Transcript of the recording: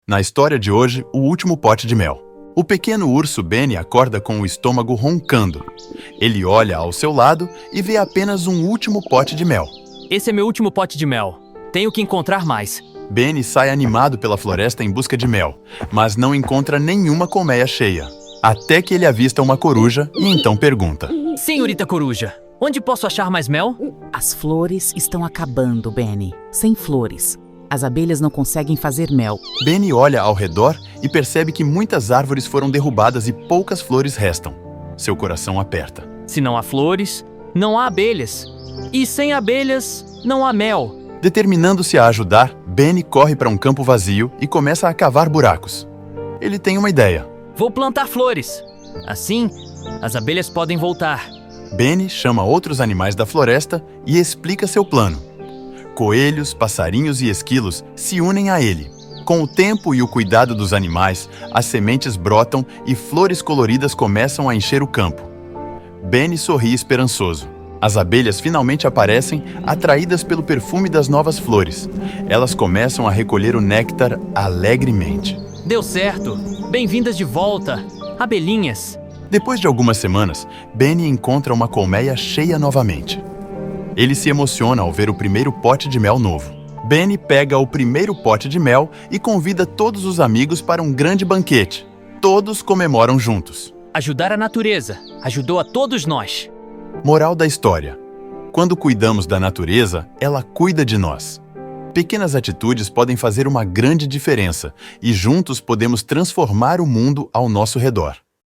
Na história de hoje, o último pote de mel. O pequeno urso Benny acorda com o estômago roncando. Ele olha ao seu lado e vê apenas um último pote de mel. Esse é meu último pote de mel. Tenho que encontrar mais. Benny sai animado pela floresta em busca de mel, mas não encontra nenhuma colmeia cheia. Até que ele avista uma coruja e então pergunta: Senhorita Coruja, onde posso achar mais mel? As flores estão acabando, Benny. Sem flores, as abelhas não conseguem fazer mel. Benny olha ao redor e percebe que muitas árvores foram derrubadas e poucas flores restam. Seu coração aperta. Se não há flores, não há abelhas. E sem abelhas, não há mel. Determinando-se a ajudar, Benny corre para um campo vazio e começa a cavar buracos. Ele tem uma ideia. Vou plantar flores. Assim, as abelhas podem voltar. Benny chama outros animais da floresta e explica seu plano. Coelhos, passarinhos e esquilos se unem a ele. Com o tempo e o cuidado dos animais, as sementes brotam e flores coloridas começam a encher o campo. Benny sorri esperançoso. As abelhas finalmente aparecem, atraídas pelo perfume das novas flores. Elas começam a recolher o néctar alegremente. Deu certo. Bem-vindas de volta, abelhinhas. Depois de algumas semanas, Benny encontra uma colmeia cheia novamente. Ele se emociona ao ver o primeiro pote de mel novo. Benny pega o primeiro pote de mel e convida todos os amigos para um grande banquete. Todos comemoram juntos. Ajudar a natureza ajudou a todos nós. Moral da história: quando cuidamos da natureza, ela cuida de nós. Pequenas atitudes podem fazer uma grande diferença e juntos podemos transformar o mundo ao nosso redor.